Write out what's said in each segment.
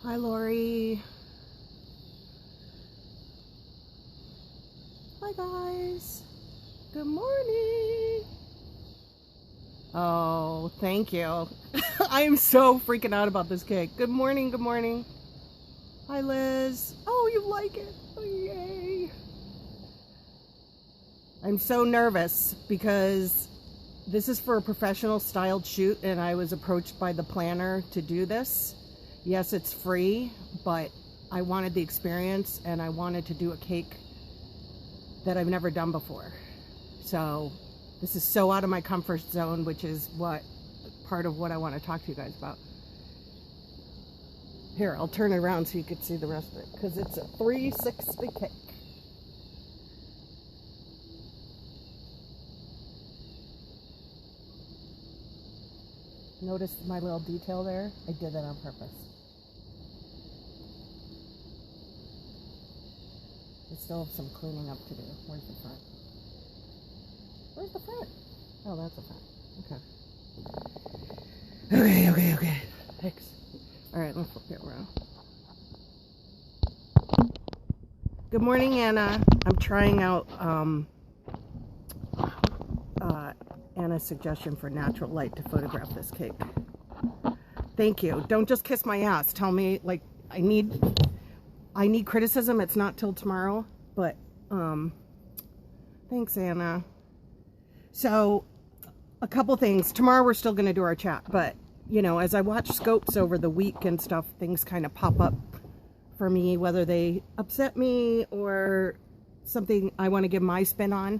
Hi, Lori. Hi, guys. Good morning. Oh, thank you. I am so freaking out about this cake. Good morning, good morning. Hi, Liz. Oh, you like it. Oh, yay. I'm so nervous because this is for a professional styled shoot and I was approached by the planner to do this. Yes, it's free, but I wanted the experience and I wanted to do a cake that I've never done before. So this is so out of my comfort zone, which is what part of what I want to talk to you guys about. Here, I'll turn it around so you can see the rest of it, because it's a 360 cake. Notice my little detail there? I did that on purpose. I still have some cleaning up to do. Where's the front? Where's the front? Oh, that's the front. Okay. Okay. Thanks. Alright, let's flip it around. Good morning, Anna. I'm trying out Anna's suggestion for natural light to photograph this cake. Thank you. Don't just kiss my ass. Tell me, like, I need criticism. It's not till tomorrow, but thanks, Anna. So a couple things. Tomorrow we're still going to do our chat, but you know, as I watch scopes over the week and stuff, things kind of pop up for me, whether they upset me or something I want to give my spin on.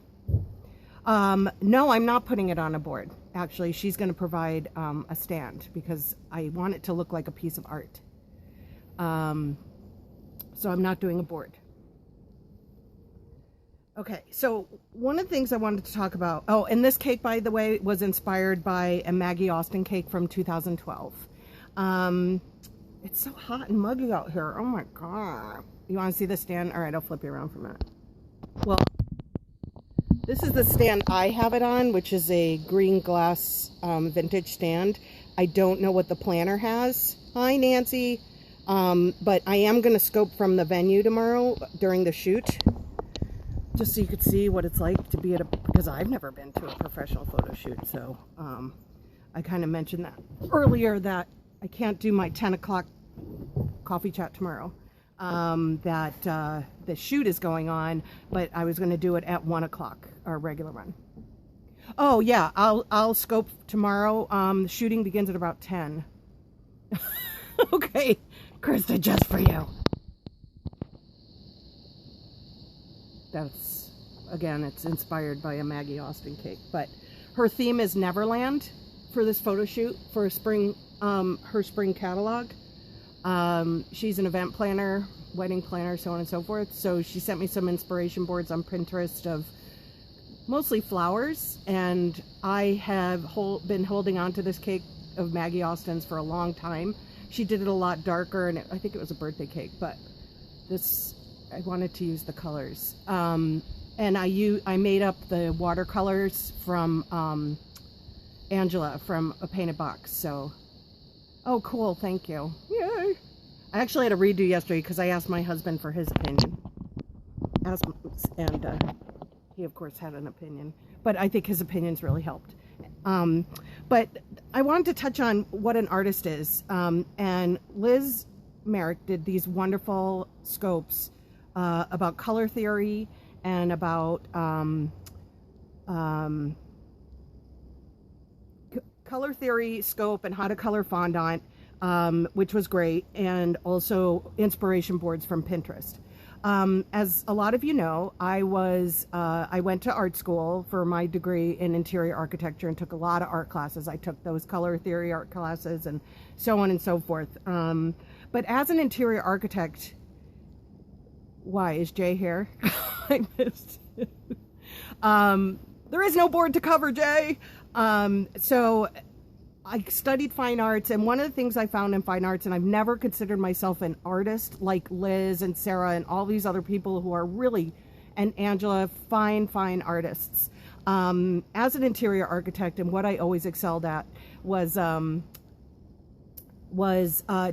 No, I'm not putting it on a board. Actually, she's going to provide a stand because I want it to look like a piece of art. So I'm not doing a board. Okay, so one of the things I wanted to talk about, oh, and this cake, by the way, was inspired by a Maggie Austin cake from 2012. It's so hot and muggy out here. Oh my God. You want to see the stand? All right, I'll flip you around for a minute. Well, this is the stand I have it on, which is a green glass vintage stand. I don't know what the planner has. Hi, Nancy. But I am going to scope from the venue tomorrow during the shoot, just so you could see what it's like to be at because I've never been to a professional photo shoot. So I kind of mentioned that earlier that I can't do my 10 o'clock coffee chat tomorrow, that the shoot is going on, but I was going to do it at 1 o'clock, our regular run. Oh yeah, I'll scope tomorrow. The shooting begins at about 10. Okay, Krista, just for you. That's, again, it's inspired by a Maggie Austin cake, but her theme is Neverland for this photo shoot for spring, her spring catalog. She's an event planner, wedding planner, so on and so forth. So she sent me some inspiration boards on Pinterest of mostly flowers, and I have been holding on to this cake of Maggie Austin's for a long time. She did it a lot darker, and I think it was a birthday cake, but this, I wanted to use the colors. And I made up the watercolors from Angela from A Painted Box. So, oh, cool, thank you. Yay! I actually had a redo yesterday because I asked my husband for his opinion. And he, of course, had an opinion. But I think his opinions really helped. But I wanted to touch on what an artist is. And Liz Merrick did these wonderful scopes about color theory and about color theory scope and how to color fondant, which was great, and also inspiration boards from Pinterest. As a lot of you know, I went to art school for my degree in interior architecture and took a lot of art classes. I took those color theory art classes and so on and so forth. But as an interior architect, why is Jay here? I missed it. There is no board to cover, Jay. So I studied fine arts, and one of the things I found in fine arts, and I've never considered myself an artist like Liz and Sarah and all these other people who are really, and Angela, fine artists. As an interior architect, and what I always excelled at was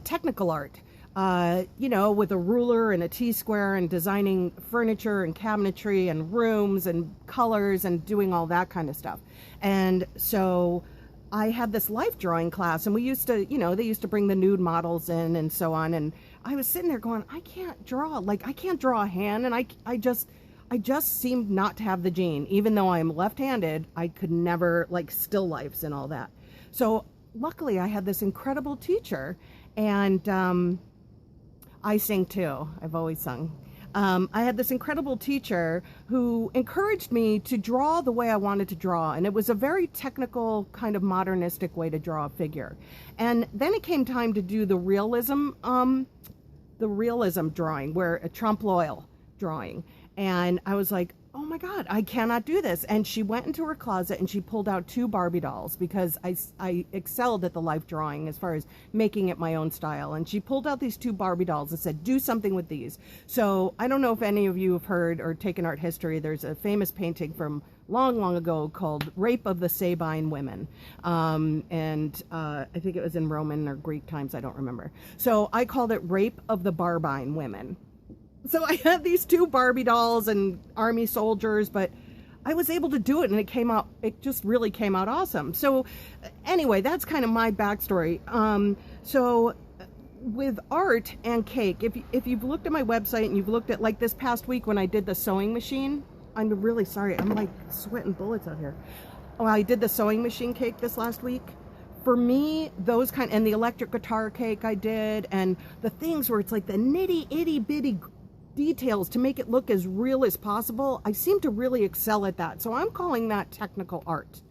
technical art. you know, with a ruler and a T-square and designing furniture and cabinetry and rooms and colors and doing all that kind of stuff. And so I had this life drawing class, and we used to, you know, they used to bring the nude models in and so on. And I was sitting there going, I can't draw, like I can't draw a hand. And I just seemed not to have the gene. Even though I'm left-handed, I could never, like, still lifes and all that. So luckily I had this incredible teacher, and I sing too. I've always sung. I had this incredible teacher who encouraged me to draw the way I wanted to draw. And it was a very technical, kind of modernistic way to draw a figure. And then it came time to do the realism drawing, where a trompe l'oeil drawing. And I was like, oh my God, I cannot do this. And she went into her closet and she pulled out 2 Barbie dolls, because I excelled at the life drawing as far as making it my own style. And she pulled out these 2 Barbie dolls and said, do something with these. So I don't know if any of you have heard or taken art history. There's a famous painting from long, long ago called Rape of the Sabine Women. I think it was in Roman or Greek times, I don't remember. So I called it Rape of the Barbine Women. So I had these 2 Barbie dolls and army soldiers, but I was able to do it, and it just really came out awesome. So anyway, that's kind of my backstory. So with art and cake, if you've looked at my website and you've looked at, like, this past week when I did the sewing machine, I'm really sorry, I'm like sweating bullets out here. Oh, I did the sewing machine cake this last week. For me, those and the electric guitar cake I did, and the things where it's like the nitty itty bitty details to make it look as real as possible, I seem to really excel at that. So I'm calling that technical art.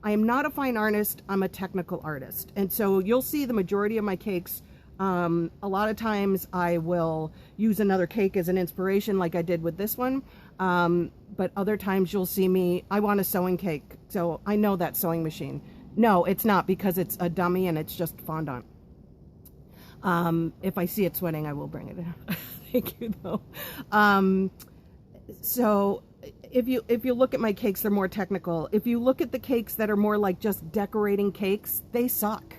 I am not a fine artist, I'm a technical artist. And so you'll see the majority of my cakes, a lot of times I will use another cake as an inspiration, like I did with this one. But other times you'll see me, I want a sewing cake. So I know that sewing machine. No, it's not, because it's a dummy and it's just fondant. If I see it sweating, I will bring it in. Thank you, though. So if you look at my cakes, they're more technical. If you look at the cakes that are more like just decorating cakes, they suck.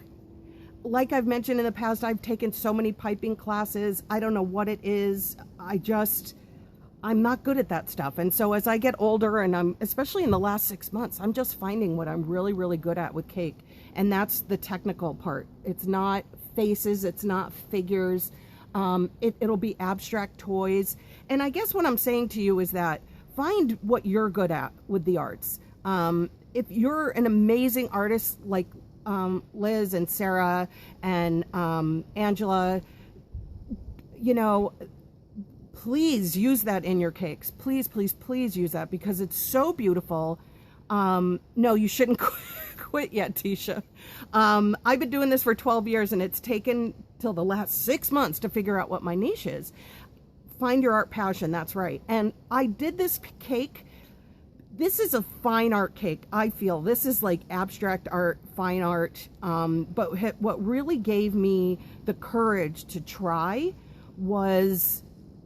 Like I've mentioned in the past, I've taken so many piping classes. I don't know what it is. I'm not good at that stuff. And so as I get older, and especially in the last 6 months, I'm just finding what I'm really, really good at with cake. And that's the technical part. It's not faces, it's not figures. It'll be abstract toys. And I guess what I'm saying to you is that find what you're good at with the arts. If you're an amazing artist like Liz and Sarah and Angela, you know, please use that in your cakes. Please, please, please use that, because it's so beautiful. No, you shouldn't quit yet, Tisha. I've been doing this for 12 years, and it's taken till the last 6 months to figure out what my niche is. Find your art passion, that's right. And I did this cake. This is a fine art cake, I feel. This is like abstract art, fine art. But what really gave me the courage to try was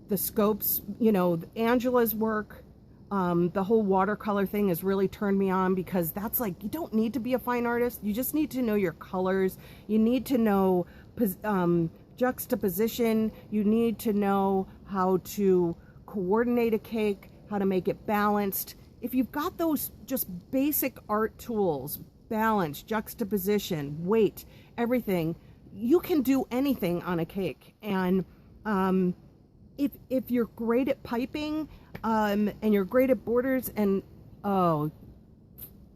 the scopes, you know, Angela's work. The whole watercolor thing has really turned me on, because that's like, you don't need to be a fine artist. You just need to know your colors. You need to know juxtaposition. You need to know how to coordinate a cake, how to make it balanced. If you've got those just basic art tools, balance, juxtaposition, weight, everything, you can do anything on a cake. And if you're great at piping, and you're great at borders, and oh,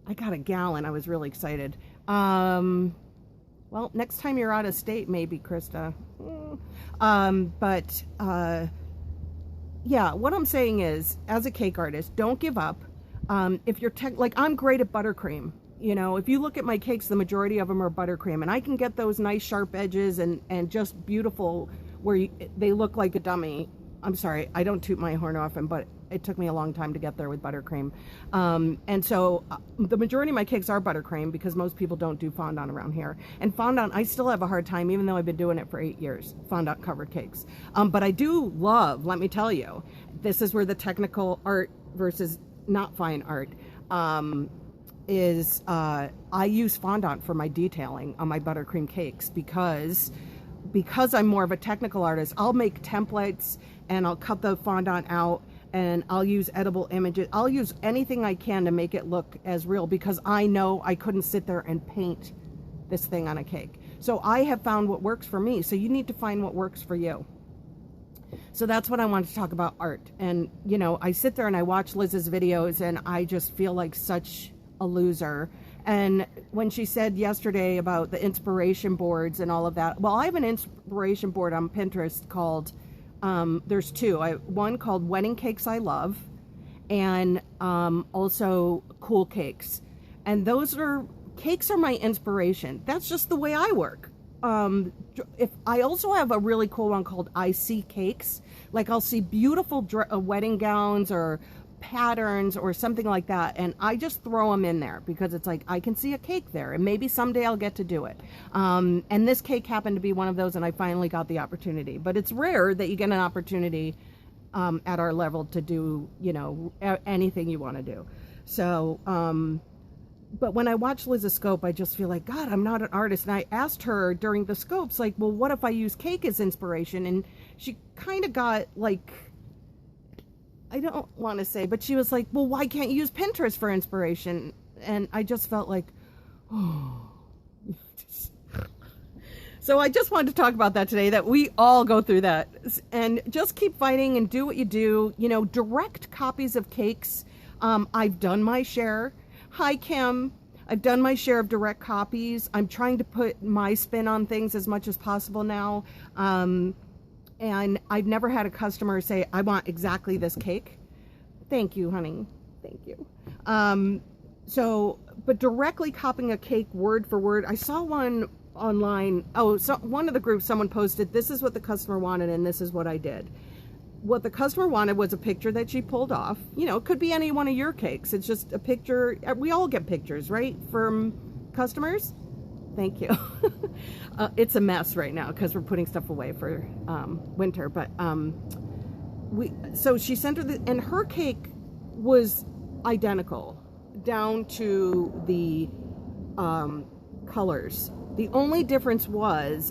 I got a gallon. I was really excited. Well, next time you're out of state, maybe, Krista. Yeah, what I'm saying is, as a cake artist, don't give up. If you're like, I'm great at buttercream. You know, if you look at my cakes, the majority of them are buttercream, and I can get those nice sharp edges and just beautiful where they look like a dummy. I'm sorry, I don't toot my horn often, but it took me a long time to get there with buttercream. And so the majority of my cakes are buttercream, because most people don't do fondant around here. And fondant, I still have a hard time, even though I've been doing it for 8 years, fondant covered cakes. But I do love, let me tell you, this is where the technical art versus not fine art is. I use fondant for my detailing on my buttercream cakes, because because I'm more of a technical artist, I'll make templates and I'll cut the fondant out and I'll use edible images. I'll use anything I can to make it look as real, because I know I couldn't sit there and paint this thing on a cake. So I have found what works for me. So you need to find what works for you. So that's what I wanted to talk about, art. And, you know, I sit there and I watch Liz's videos and I just feel like such a loser. And when she said yesterday about the inspiration boards and all of that, well, I have an inspiration board on Pinterest called, there's two. One called Wedding Cakes I Love, and also Cool Cakes. And cakes are my inspiration. That's just the way I work. If I also have a really cool one called I See Cakes, like I'll see beautiful wedding gowns or patterns or something like that, and I just throw them in there because it's like I can see a cake there, and maybe someday I'll get to do it. And this cake happened to be one of those, and I finally got the opportunity. But it's rare that you get an opportunity at our level to do, you know, anything you want to do. So but when I watch Liz's scope, I just feel like, God, I'm not an artist. And I asked her during the scopes, like, well, what if I use cake as inspiration? And she kind of got like, I don't want to say, but she was like, well, why can't you use Pinterest for inspiration? And I just felt like, oh. So I just wanted to talk about that today, that we all go through that. And just keep fighting and do what you do. You know, direct copies of cakes. I've done my share. Hi, Kim. I've done my share of direct copies. I'm trying to put my spin on things as much as possible now. And I've never had a customer say, I want exactly this cake. Thank you, honey. Thank you. But directly copying a cake word for word, I saw one online. Oh, so one of the groups, someone posted, this is what the customer wanted and this is what I did. What the customer wanted was a picture that she pulled off. You know, it could be any one of your cakes. It's just a picture. We all get pictures, right? From customers. Thank you. It's a mess right now because we're putting stuff away for winter. But so she sent her and her cake was identical down to the colors. The only difference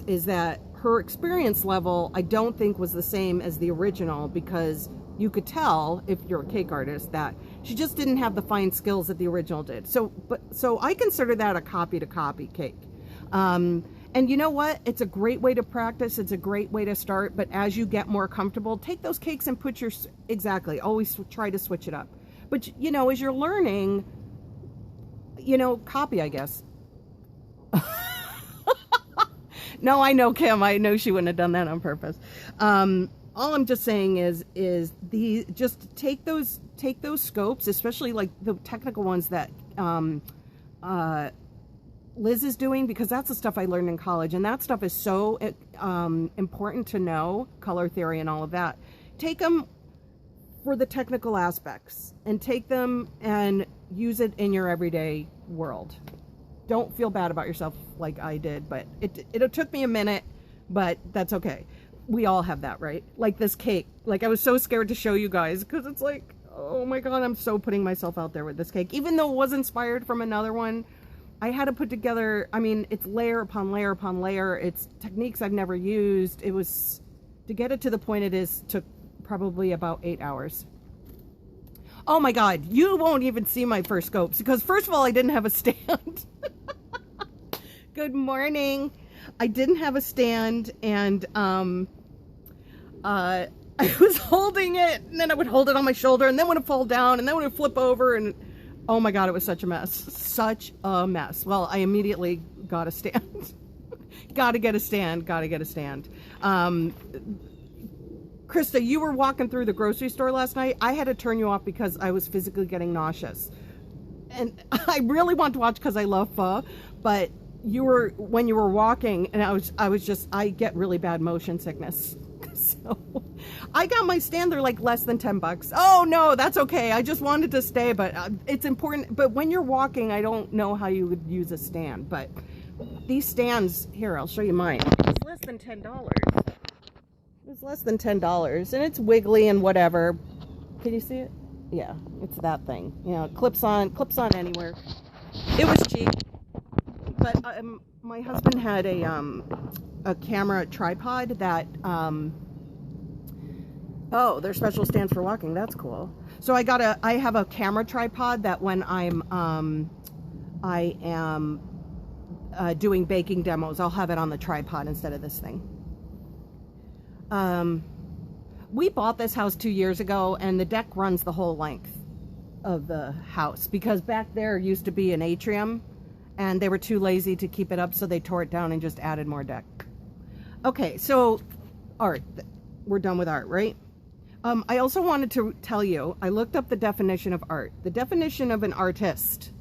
is that her experience level, I don't think, was the same as the original, because you could tell, if you're a cake artist, that she just didn't have the fine skills that the original did. So I consider that a copy to copy cake. And you know what? It's a great way to practice. It's a great way to start. But as you get more comfortable, take those cakes and put always try to switch it up. But, you know, as you're learning, you know, copy, I guess. No, I know, Kim. I know she wouldn't have done that on purpose. All I'm just saying is just take those scopes, especially like the technical ones that Liz is doing, because that's the stuff I learned in college, and that stuff is so important to know, color theory and all of that. Take them for the technical aspects and take them and use it in your everyday world. Don't feel bad about yourself like I did, but it took me a minute, but that's okay. We all have that, right? Like this cake. Like, I was so scared to show you guys because it's like, oh my God, I'm so putting myself out there with this cake. Even though it was inspired from another one, I had to put together, I mean, it's layer upon layer upon layer. It's techniques I've never used. It was, to get it to the point it is, took probably about 8 hours. Oh my God, you won't even see my first scopes because, first of all, I didn't have a stand. Good morning. I didn't have a stand, and I was holding it, and then I would hold it on my shoulder, and then it would fall down, and then it would flip over, and oh my God, it was such a mess. Such a mess. Well, I immediately got a stand. Gotta get a stand. Krista, you were walking through the grocery store last night. I had to turn you off because I was physically getting nauseous. And I really want to watch because I love pho, but when you were walking, and I get really bad motion sickness. So I got my stand there like less than $10. Oh no, that's okay. I just wanted to stay, but it's important. But when you're walking, I don't know how you would use a stand, but these stands here, I'll show you mine. It's less than $10. It's less than $10, and it's wiggly and whatever. Can you see it? Yeah, it's that thing. You know, clips on anywhere. It was cheap. but my husband had a camera tripod that, oh, their special stands for walking. That's cool. So I have a camera tripod that when I am doing baking demos, I'll have it on the tripod instead of this thing. We bought this house 2 years ago, and the deck runs the whole length of the house because back there used to be an atrium, and they were too lazy to keep it up, so they tore it down and just added more deck. Okay, so art. We're done with art, right? I also wanted to tell you, I looked up the definition of art. The definition of an artist,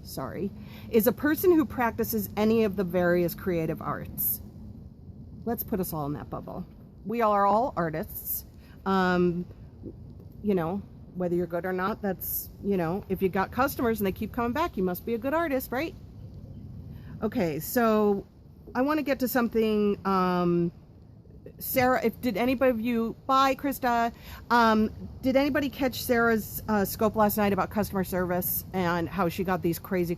is a person who practices any of the various creative arts. Let's put us all in that bubble. We are all artists. You know, whether you're good or not, that's, you know, if you got customers and they keep coming back, you must be a good artist, right? Okay, so I want to get to something, Sarah, did anybody of you, bye Krista, did anybody catch Sarah's scope last night about customer service and how she got these crazy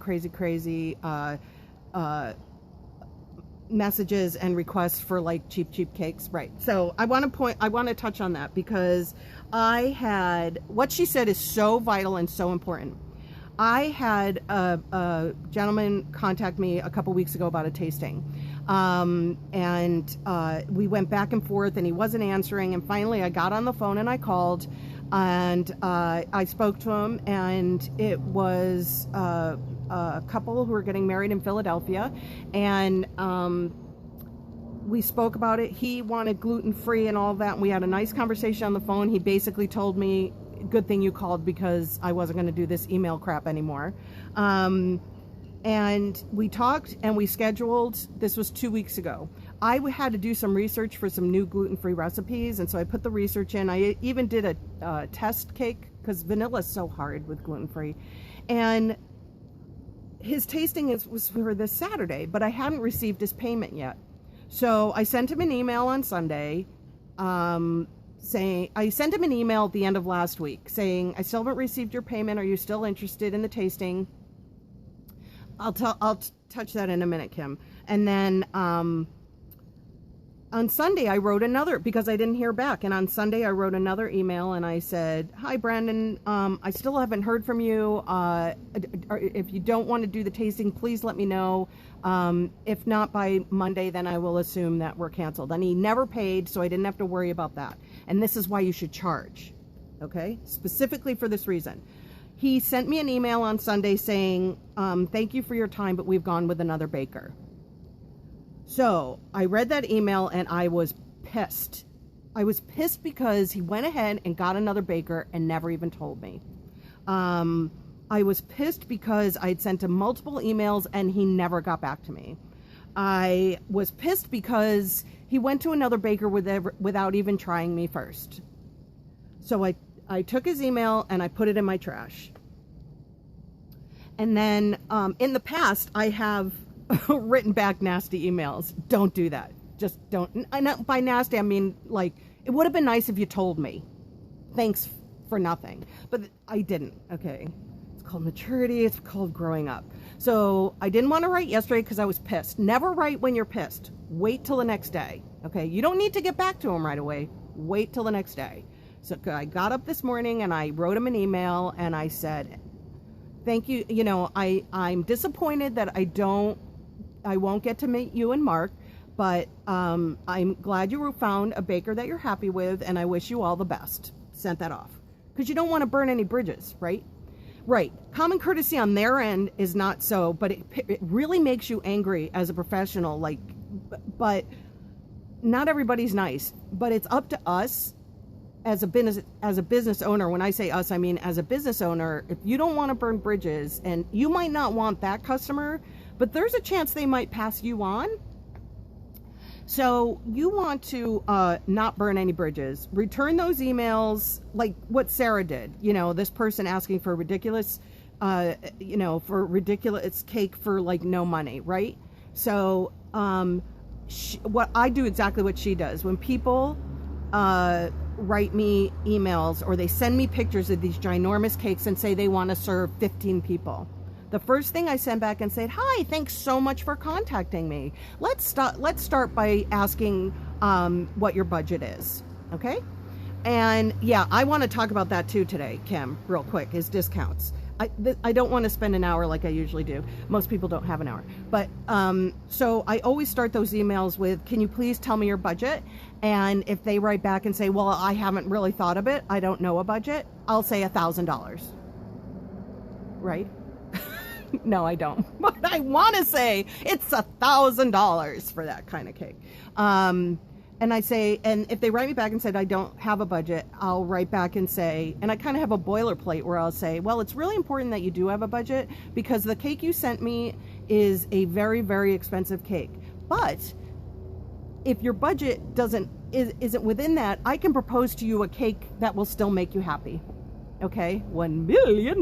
messages and requests for like cheap cakes? Right. So I want to touch on that because what she said is so vital and so important. I had a gentleman contact me a couple weeks ago about a tasting. And we went back and forth and he wasn't answering. And finally I got on the phone and I called and I spoke to him, and it was a couple who were getting married in Philadelphia. And we spoke about it. He wanted gluten-free and all that. And we had a nice conversation on the phone. He basically told me, good thing you called because I wasn't going to do this email crap anymore. And we talked and we scheduled, this was 2 weeks ago. I had to do some research for some new gluten-free recipes, and so I put the research in. I even did a test cake because vanilla is so hard with gluten-free. And his tasting was for this Saturday, but I hadn't received his payment yet. So I sent him an email on Sunday, I sent him an email at the end of last week saying, I still haven't received your payment. Are you still interested in the tasting? I'll touch that in a minute, Kim. And then on Sunday I wrote another, because I didn't hear back. And on Sunday I wrote another email and I said, hi Brandon, I still haven't heard from you. If you don't want to do the tasting, please let me know. If not by Monday, then I will assume that we're canceled. And he never paid, so I didn't have to worry about that. And this is why you should charge, okay? Specifically for this reason. He sent me an email on Sunday saying, thank you for your time, but we've gone with another baker. So I read that email and I was pissed. I was pissed because he went ahead and got another baker and never even told me. I was pissed because I'd sent him multiple emails and he never got back to me. I was pissed because he went to another baker without even trying me first. So I took his email and I put it in my trash. And then in the past, I have written back nasty emails. Don't do that. Just don't. And by nasty, I mean, like, it would have been nice if you told me. Thanks for nothing. But I didn't, okay? It's called maturity. It's called growing up. So I didn't want to write yesterday because I was pissed. Never write when you're pissed. Wait till the next day, okay? You don't need to get back to him right away. Wait till the next day. So I got up this morning and I wrote him an email and I said, thank you. You know, I'm disappointed that I won't get to meet you and Mark, but I'm glad you found a baker that you're happy with, and I wish you all the best. Sent that off. Because you don't want to burn any bridges, right? Right. Common courtesy on their end is not so, but it really makes you angry as a professional. Like, but not everybody's nice. But it's up to us as a business owner. When I say us, I mean as a business owner. If you don't want to burn bridges, and you might not want that customer, but there's a chance they might pass you on. So you want to not burn any bridges. Return those emails like what Sarah did. You know, this person asking for ridiculous, for ridiculous cake for like no money, right? So what I do exactly what she does. When people write me emails or they send me pictures of these ginormous cakes and say they want to serve 15 people. The first thing I send back and say, hi, thanks so much for contacting me. Let's start by asking what your budget is, okay? And yeah, I want to talk about that too today, Kim, real quick, is discounts. I don't want to spend an hour like I usually do. Most people don't have an hour. But so I always start those emails with, can you please tell me your budget? And if they write back and say, well, I haven't really thought of it, I don't know a budget, I'll say $1,000. Right? No, I don't. But I want to say it's $1,000 for that kind of cake. And I say, and if they write me back and said, I don't have a budget, I'll write back and say, and I kind of have a boilerplate where I'll say, well, it's really important that you do have a budget because the cake you sent me is a very, very expensive cake. But if your budget isn't within that, I can propose to you a cake that will still make you happy. Okay? $1 million.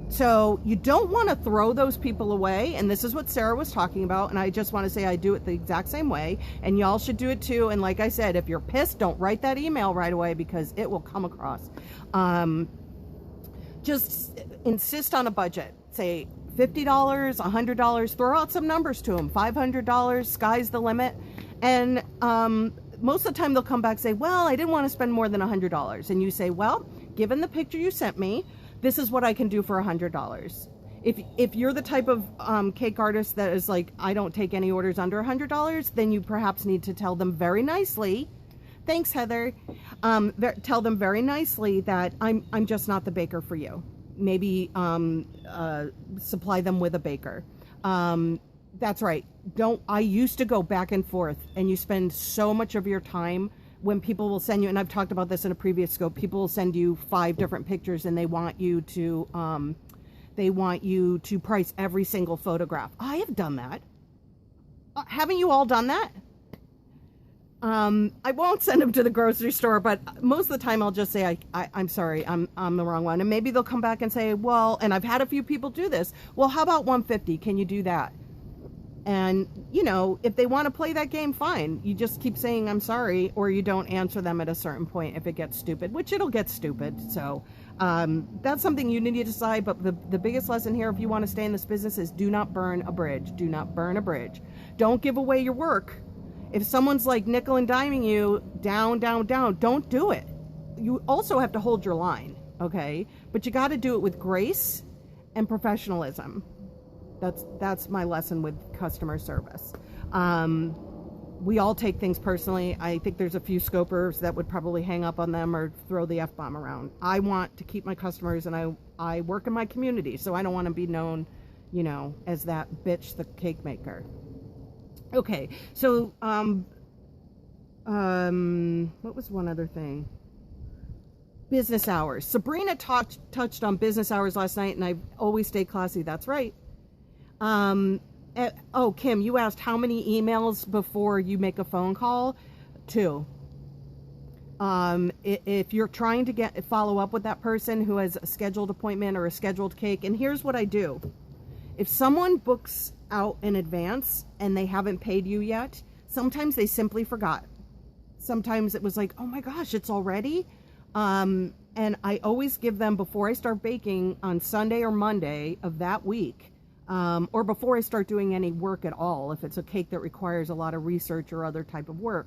So you don't want to throw those people away. And this is what Sarah was talking about. And I just want to say I do it the exact same way. And y'all should do it too. And like I said, if you're pissed, don't write that email right away because it will come across. Just insist on a budget. Say $50, $100, throw out some numbers to them. $500, sky's the limit. And most of the time they'll come back and say, well, I didn't want to spend more than $100. And you say, well, given the picture you sent me, this is what I can do for $100. If you're the type of cake artist that is like, I don't take any orders under $100, then you perhaps need to tell them very nicely, thanks Heather, tell them very nicely that I'm just not the baker for you. Maybe supply them with a baker. That's right. I used to go back and forth, and you spend so much of your time when people will send you, and I've talked about this in a previous scope, people will send you 5 different pictures and they want you to price every single photograph. I have done that. Haven't you all done that? I won't send them to the grocery store, but most of the time I'll just say, I'm sorry, I'm the wrong one. And maybe they'll come back and say, well, and I've had a few people do this. Well, how about 150? Can you do that? And, you know, if they want to play that game, fine. You just keep saying, I'm sorry, or you don't answer them at a certain point if it gets stupid, which it'll get stupid. So that's something you need to decide. But the biggest lesson here, if you want to stay in this business, is do not burn a bridge. Do not burn a bridge. Don't give away your work. If someone's like nickel and diming you, down, down, down, don't do it. You also have to hold your line, okay? But you got to do it with grace and professionalism. That's my lesson with customer service. We all take things personally. I think there's a few scopers that would probably hang up on them or throw the F-bomb around. I want to keep my customers, and I work in my community, so I don't want to be known, you know, as that bitch, the cake maker. Okay, so what was one other thing? Business hours. Sabrina touched on business hours last night, and I always stay classy. That's right. Oh, Kim, you asked how many emails before you make a phone call? 2. If you're trying to follow up with that person who has a scheduled appointment or a scheduled cake, and here's what I do. If someone books out in advance and they haven't paid you yet, sometimes they simply forgot. Sometimes it was like, oh my gosh, it's already? And I always give them, before I start baking on Sunday or Monday of that week, or before I start doing any work at all, if it's a cake that requires a lot of research or other type of work,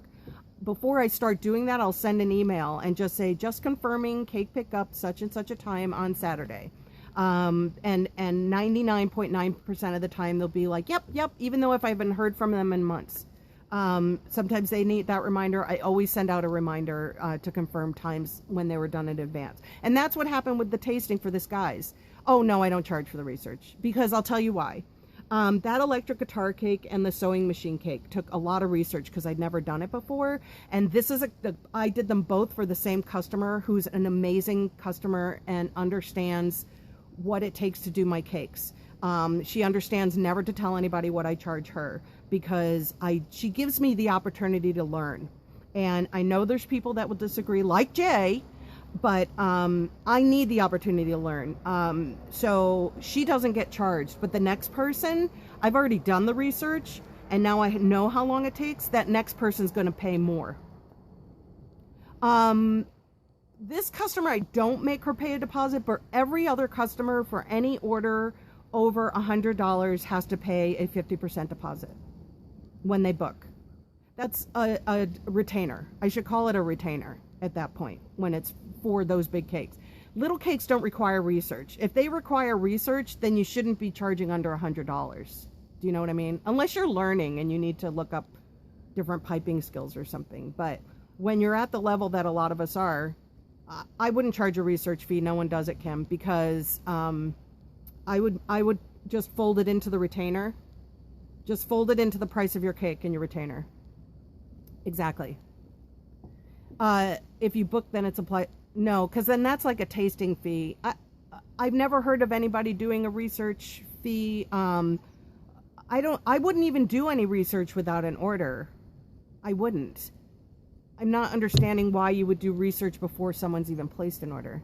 before I start doing that, I'll send an email and just say, just confirming cake pickup such and such a time on Saturday. And 99.9% of the time they'll be like, yep, even though if I haven't heard from them in months. Sometimes they need that reminder. I always send out a reminder to confirm times when they were done in advance. And that's what happened with the tasting for this guy's. Oh, no, I don't charge for the research, because I'll tell you why. That electric guitar cake and the sewing machine cake took a lot of research because I'd never done it before. And this is I did them both for the same customer who's an amazing customer and understands what it takes to do my cakes. She understands never to tell anybody what I charge her because she gives me the opportunity to learn. And I know there's people that will disagree, like Jay, but I need the opportunity to learn. So she doesn't get charged, but the next person, I've already done the research and now I know how long it takes. That next person's going to pay more. This customer, I don't make her pay a deposit, but every other customer for any order over $100 has to pay a 50% deposit when they book. That's a retainer. I should call it a retainer at that point when it's for those big cakes. Little cakes don't require research. If they require research, then you shouldn't be charging under $100. Do you know what I mean? Unless you're learning and you need to look up different piping skills or something. But when you're at the level that a lot of us are, I wouldn't charge a research fee. No one does it, Kim, because I would just fold it into the retainer. Just fold it into the price of your cake in your retainer. Exactly. If you book, then it's applied. No, because then that's like a tasting fee. I've never heard of anybody doing a research fee. I wouldn't even do any research without an order. I wouldn't. I'm not understanding why you would do research before someone's even placed an order.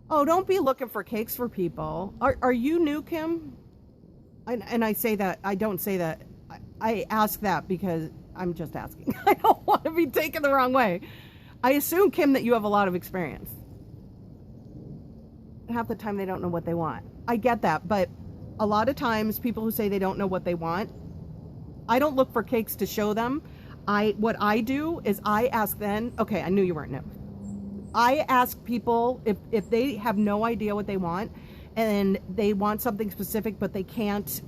Oh, don't be looking for cakes for people. Are you new, Kim? And I say that, I don't say that. I ask that because I'm just asking. I don't want to be taken the wrong way. I assume, Kim, that you have a lot of experience. Half the time they don't know what they want. I get that, but a lot of times people who say they don't know what they want, I don't look for cakes to show them. What I do is I ask them, okay, I knew you weren't new. I ask people if they have no idea what they want and they want something specific, but they can't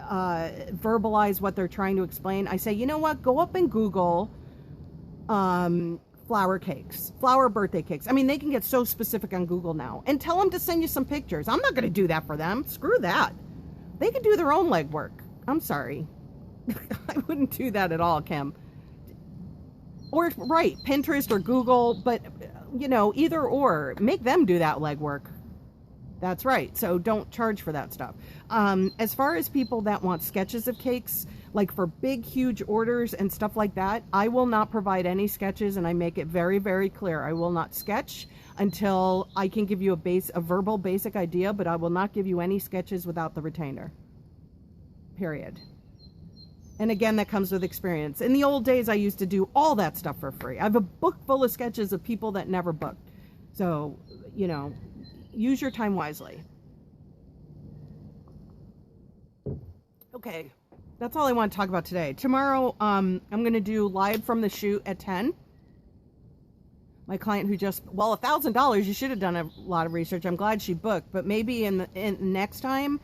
verbalize what they're trying to explain. I say, you know what, go up and Google flower cakes, flower birthday cakes. I mean, they can get so specific on Google now, and tell them to send you some pictures. I'm not going to do that for them. Screw that. They can do their own legwork. I'm sorry. I wouldn't do that at all, Kim. Or, right, Pinterest or Google, but, you know, either or. Make them do that legwork. That's right. So don't charge for that stuff. As far as people that want sketches of cakes, like for big, huge orders and stuff like that, I will not provide any sketches, and I make it very, very clear. I will not sketch until I can give you a verbal basic idea, but I will not give you any sketches without the retainer. Period. And again, that comes with experience. In the old days, I used to do all that stuff for free. I have a book full of sketches of people that never booked. So, you know, use your time wisely. Okay, that's all I want to talk about today. Tomorrow, I'm going to do live from the shoot at 10. My client who just, well, $1,000, you should have done a lot of research. I'm glad she booked, but maybe in next time,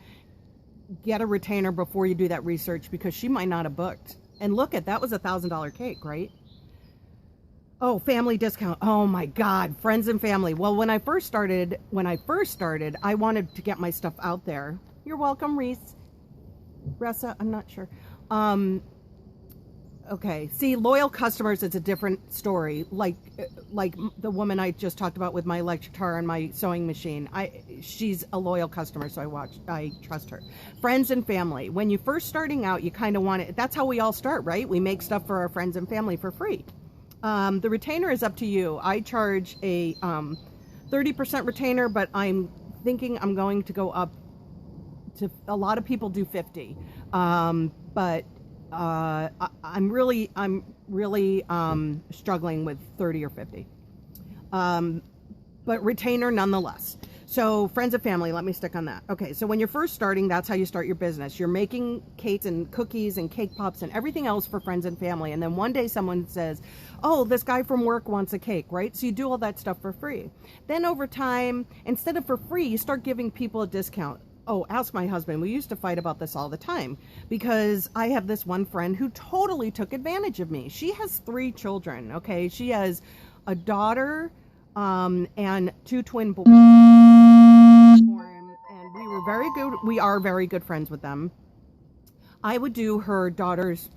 get a retainer before you do that research, because she might not have booked. And look at that, was $1,000 cake, right? Oh, family discount. Oh my God, friends and family. Well, when I first started, I wanted to get my stuff out there. You're welcome, Reese. Ressa, I'm not sure. Okay, see, loyal customers, it's a different story. Like the woman I just talked about with my electric guitar and my sewing machine. She's a loyal customer, so I trust her. Friends and family. When you're first starting out, you kind of want it. That's how we all start, right? We make stuff for our friends and family for free. The retainer is up to you. I charge a 30% retainer, but I'm thinking I'm going to go up to, a lot of people do 50. But I'm really struggling with 30 or 50. But retainer nonetheless. So friends and family, let me stick on that. Okay, so when you're first starting, that's how you start your business. You're making cakes and cookies and cake pops and everything else for friends and family. And then one day someone says, oh, this guy from work wants a cake, right? So you do all that stuff for free. Then over time, instead of for free, you start giving people a discount. Oh, ask my husband. We used to fight about this all the time because I have this one friend who totally took advantage of me. She has 3 children, okay? She has a daughter and 2 twin boys. And we are very good friends with them. I would do her daughter's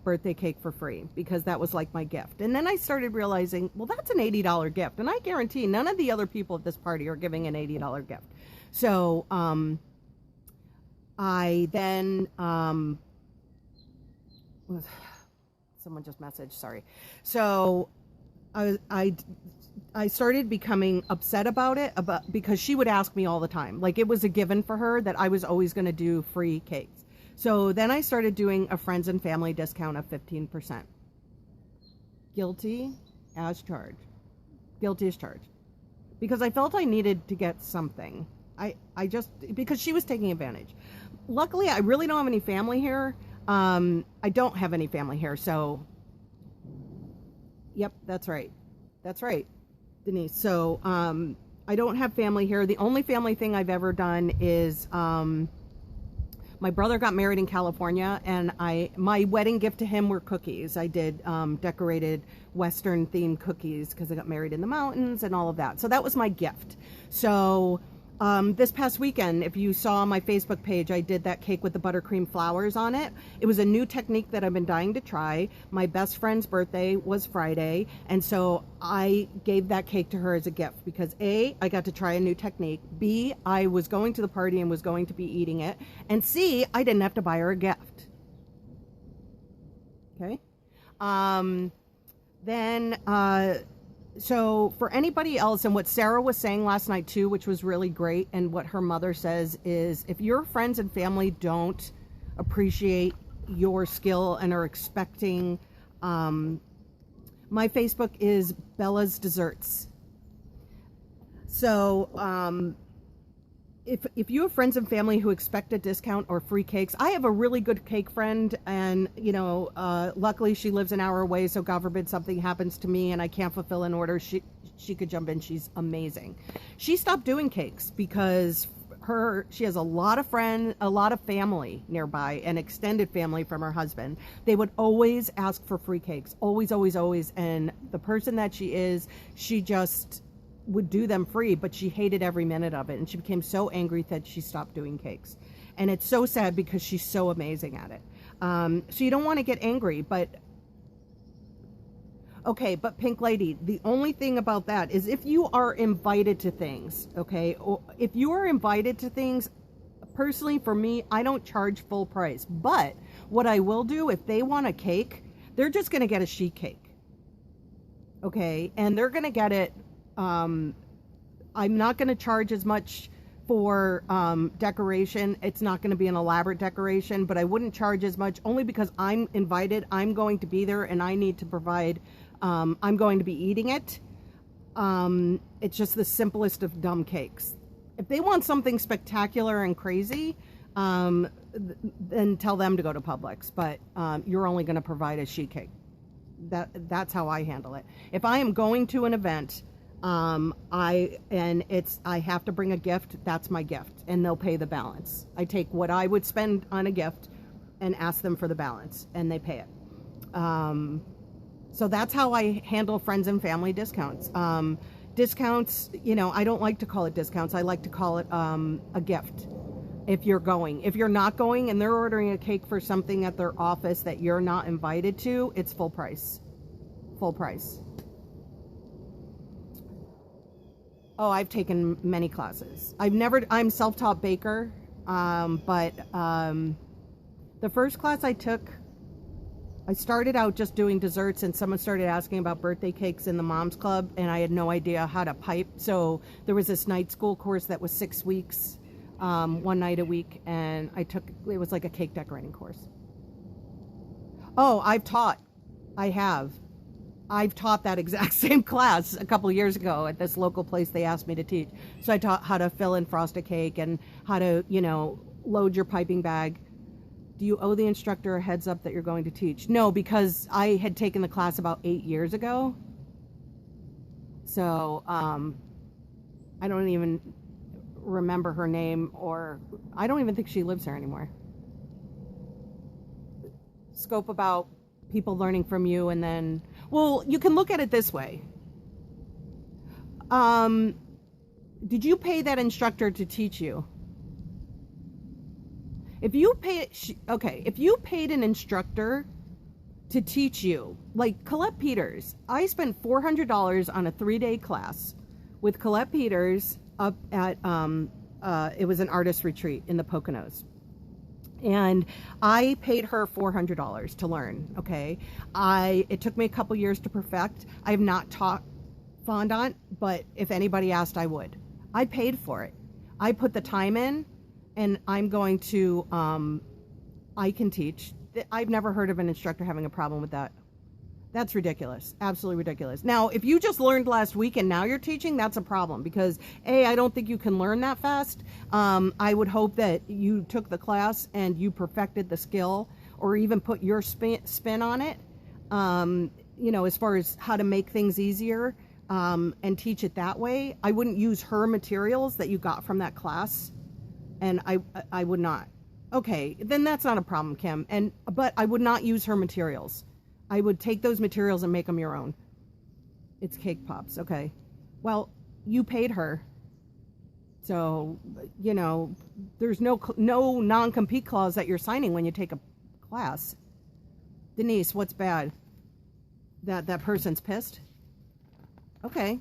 birthday cake for free because that was like my gift. And then I started realizing, well, that's an $80 gift. And I guarantee none of the other people at this party are giving an $80 gift. So, I then, someone just messaged, sorry. So I started becoming upset about it, because she would ask me all the time. Like, it was a given for her that I was always going to do free cakes. So then I started doing a friends and family discount of 15%. Guilty? as charged. Guilty as charged. Because I felt I needed to get something. I just, because she was taking advantage. Luckily, I really don't have any family here. I don't have any family here, so, yep, that's right. That's right, Denise. So, I don't have family here. The only family thing I've ever done is, my brother got married in California, and my wedding gift to him were cookies. I did decorated Western themed cookies because I got married in the mountains and all of that. So that was my gift. So this past weekend, if you saw my Facebook page, I did that cake with the buttercream flowers on it. It was a new technique that I've been dying to try. My best friend's birthday was Friday, and so I gave that cake to her as a gift because A, I got to try a new technique, B, I was going to the party and was going to be eating it, and C, I didn't have to buy her a gift. Okay? So for anybody else, and what Sarah was saying last night too, which was really great, and what her mother says is, if your friends and family don't appreciate your skill and are expecting, my Facebook is Bella's Desserts. So if you have friends and family who expect a discount or free cakes, I have a really good cake friend, and luckily she lives an hour away, so God forbid something happens to me and I can't fulfill an order, she could jump in. She's amazing. She stopped doing cakes because she has a lot of friends, a lot of family nearby, and extended family from her husband. They would always ask for free cakes, always, always, always. And the person that she is, she just would do them free, but she hated every minute of it, and she became so angry that she stopped doing cakes. And it's so sad because she's so amazing at it. So you don't want to get angry, but okay, but Pink Lady, the only thing about that is if you are invited to things, okay, or if you are invited to things, personally for me, I don't charge full price. But what I will do, if they want a cake, they're just going to get a sheet cake, okay, and they're going to get it. I'm not going to charge as much for decoration. It's not going to be an elaborate decoration, but I wouldn't charge as much only because I'm invited. I'm going to be there, and I need to provide. I'm going to be eating it. It's just the simplest of dumb cakes. If they want something spectacular and crazy, then tell them to go to Publix. But you're only going to provide a sheet cake. That's how I handle it. If I am going to an event, I have to bring a gift, that's my gift, and they'll pay the balance. I take what I would spend on a gift and ask them for the balance, and they pay it. So that's how I handle friends and family discounts. Discounts, I don't like to call it discounts. I like to call it a gift. If you're going. If you're not going and they're ordering a cake for something at their office that you're not invited to, it's full price. Full price. Oh, I've taken many classes. I'm self-taught baker, but the first class I took, I started out just doing desserts, and someone started asking about birthday cakes in the Moms Club, and I had no idea how to pipe. So there was this night school course that was 6 weeks, one night a week, and it was like a cake decorating course. Oh, I've taught that exact same class a couple years ago at this local place they asked me to teach. So I taught how to fill and frost a cake and how to, load your piping bag. Do you owe the instructor a heads up that you're going to teach? No, because I had taken the class about 8 years ago. So I don't even remember her name, or I don't even think she lives there anymore. Scope about people learning from you, and then, well, you can look at it this way. Did you pay that instructor to teach you? If you paid an instructor to teach you, like Colette Peters, I spent $400 on a 3-day class with Colette Peters up at, it was an artist retreat in the Poconos. And I paid her $400 to learn, okay? It took me a couple years to perfect. I have not taught fondant, but if anybody asked, I would. I paid for it. I put the time in, and I'm going to, I can teach. I've never heard of an instructor having a problem with that. That's ridiculous. Absolutely ridiculous. Now, if you just learned last week and now you're teaching, that's a problem because I don't think you can learn that fast. I would hope that you took the class and you perfected the skill or even put your spin on it, as far as how to make things easier, and teach it that way. I wouldn't use her materials that you got from that class, and I would not. Okay, then that's not a problem, Kim. But I would not use her materials. I would take those materials and make them your own. It's Cake Pops. Okay. Well, you paid her. So, there's no non-compete clause that you're signing when you take a class. Denise, what's bad? That person's pissed? Okay.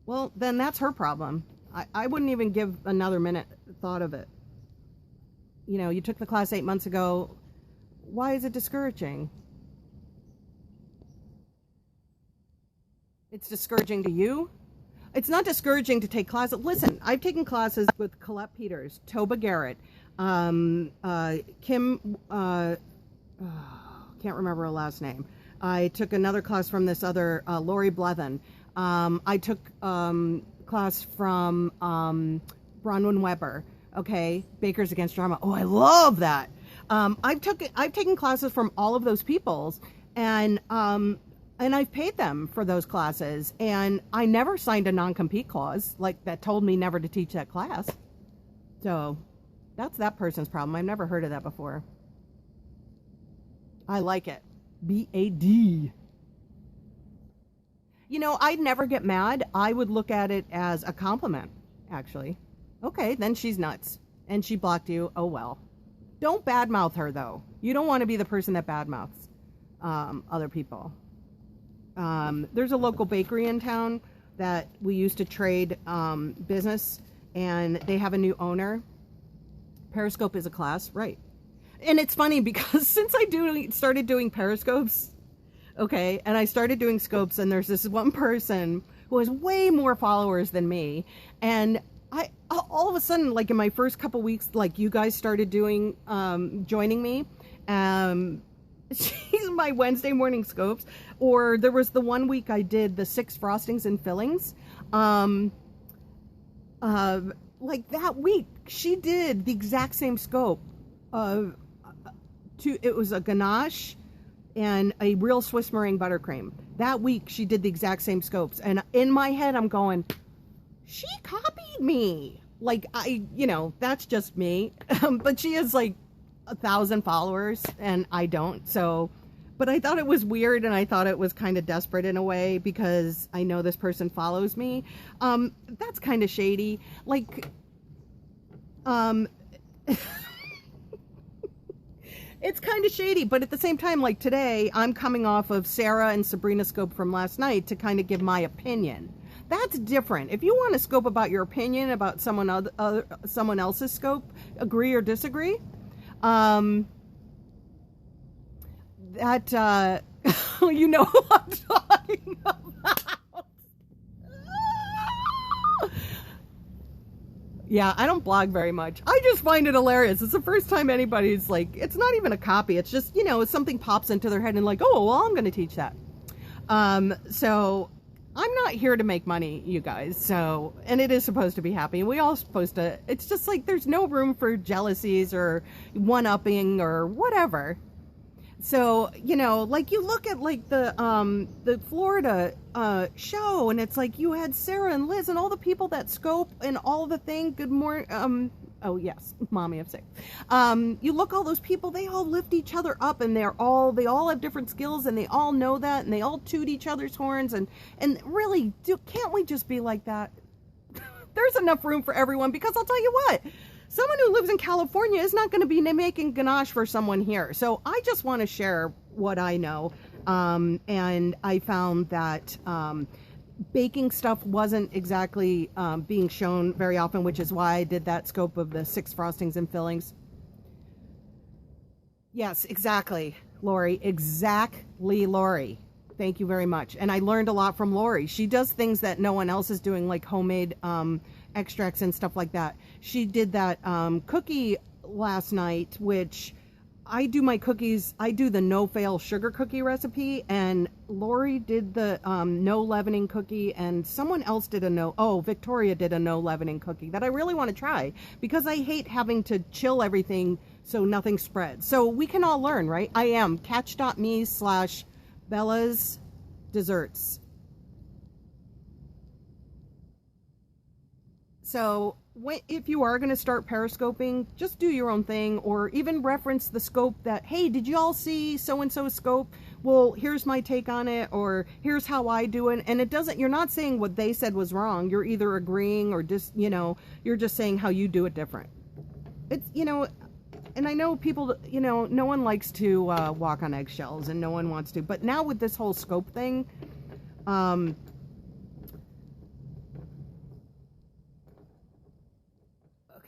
Well, then that's her problem. I wouldn't even give another minute thought of it. You took the class 8 months ago. Why is it discouraging? It's discouraging to you? It's not discouraging to take classes. Listen, I've taken classes with Colette Peters, Toba Garrett, Kim, can't remember her last name. I took another class from this other, Lori Blevin. I took class from Bronwyn Weber. Okay, Bakers Against Drama. Oh, I love that. I've taken classes from all of those peoples, and I've paid them for those classes, and I never signed a non-compete clause like that told me never to teach that class. So that's that person's problem. I've never heard of that before. I like it. BAD. I'd never get mad. I would look at it as a compliment, actually. Okay, then she's nuts. And she blocked you. Oh, well. Don't badmouth her, though. You don't want to be the person that badmouths other people. There's a local bakery in town that we used to trade business, and they have a new owner. Periscope is a class, right? And it's funny because since I started doing Periscopes, okay, and I started doing scopes, and there's this one person who has way more followers than me, and I all of a sudden, like in my first couple weeks, like you guys started doing joining me, she's my Wednesday morning scopes, or there was the one week I did the 6 frostings and fillings, like that week she did the exact same scope of it was a ganache and a real Swiss meringue buttercream. That week she did the exact same scopes, and in my head I'm going, she copied me. Like, that's just me. But she has like 1,000 followers and I don't. So, but I thought it was weird, and I thought it was kind of desperate in a way because I know this person follows me. That's kind of shady. Like, it's kind of shady, but at the same time, like today, I'm coming off of Sarah and Sabrina's scope from last night to kind of give my opinion. That's different. If you want to scope about your opinion about someone else's scope, agree or disagree, that you know who I'm talking about. Yeah, I don't blog very much. I just find it hilarious. It's the first time anybody's like, it's not even a copy. It's just, something pops into their head and like, oh, well, I'm going to teach that. So I'm not here to make money, you guys. So, and it is supposed to be happy. We all supposed to, it's just like, there's no room for jealousies or one-upping or whatever. So, like you look at like the Florida show, and it's like you had Sarah and Liz and all the people that scope and all the thing. Good morning. Oh yes, mommy of 6. You look, all those people, they all lift each other up, and they all have different skills, and they all know that, and they all toot each other's horns, and really, can't we just be like that? There's enough room for everyone, because I'll tell you what. Someone who lives in California is not going to be making ganache for someone here. So I just want to share what I know. And I found that baking stuff wasn't exactly being shown very often, which is why I did that scope of the 6 frostings and fillings. Yes, exactly, Lori. Exactly, Lori. Thank you very much. And I learned a lot from Lori. She does things that no one else is doing, like homemade extracts and stuff like that. She did that cookie last night, which I do my cookies, I do the no-fail sugar cookie recipe, and Lori did the no leavening cookie, and someone else did Victoria did a no leavening cookie that I really want to try, because I hate having to chill everything so nothing spreads. So we can all learn, right? I am catch.me/Bella's Desserts. So if you are going to start periscoping, just do your own thing, or even reference the scope that, hey, did you all see so-and-so scope? Well, here's my take on it, or here's how I do it. And you're not saying what they said was wrong. You're either agreeing or just, you're just saying how you do it different. It's, and I know people, no one likes to walk on eggshells, and no one wants to. But now with this whole scope thing,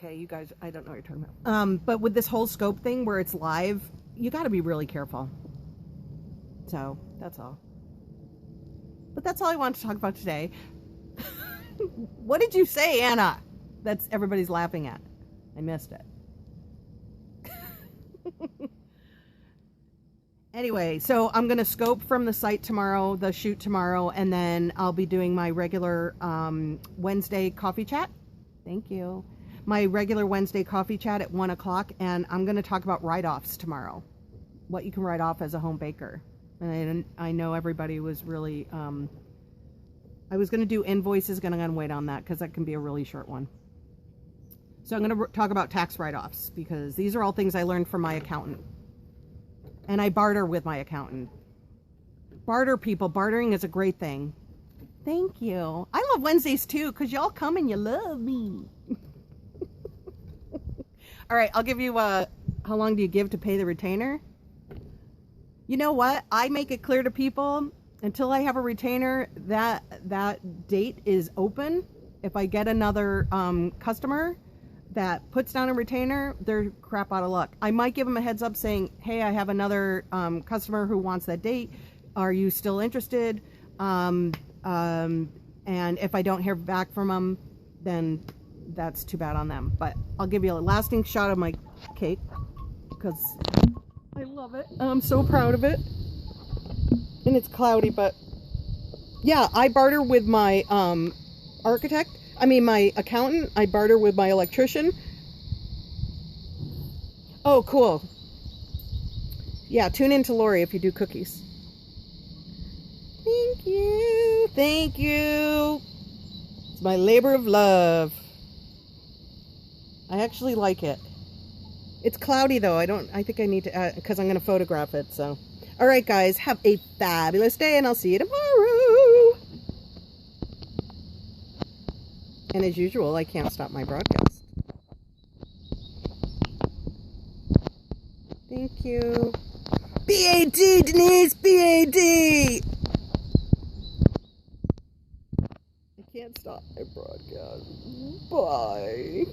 okay, you guys, I don't know what you're talking about. But with this whole scope thing where it's live, you got to be really careful. So, that's all. But that's all I wanted to talk about today. What did you say, Anna? That's everybody's laughing at. I missed it. Anyway, so I'm going to scope from the site tomorrow, the shoot tomorrow, and then I'll be doing my regular Wednesday coffee chat. Thank you. My regular Wednesday coffee chat at 1 o'clock, and I'm going to talk about write-offs tomorrow. What you can write off as a home baker. And I know everybody was really, I was going to do invoices, going to wait on that because that can be a really short one. So I'm going to talk about tax write-offs because these are all things I learned from my accountant. And I barter with my accountant. Barter, people. Bartering is a great thing. Thank you. I love Wednesdays too because y'all come and you love me. All right, I'll give you, how long do you give to pay the retainer? You know what? I make it clear to people, until I have a retainer, that date is open. If I get another customer that puts down a retainer, they're crap out of luck. I might give them a heads up saying, hey, I have another customer who wants that date. Are you still interested? And if I don't hear back from them, then that's too bad on them. But I'll give you a lasting shot of my cake because I love it. I'm so proud of it. And it's cloudy, but yeah, I barter with my my accountant. I barter with my electrician. Oh, cool. Yeah, tune in to Lori if you do cookies. Thank you. Thank you. It's my labor of love. I actually like it. It's cloudy though. I think I need to add, because I'm going to photograph it. So, all right, guys, have a fabulous day, and I'll see you tomorrow. And as usual, I can't stop my broadcast. Thank you. B-A-D, Denise, B-A-D. I can't stop my broadcast. Bye.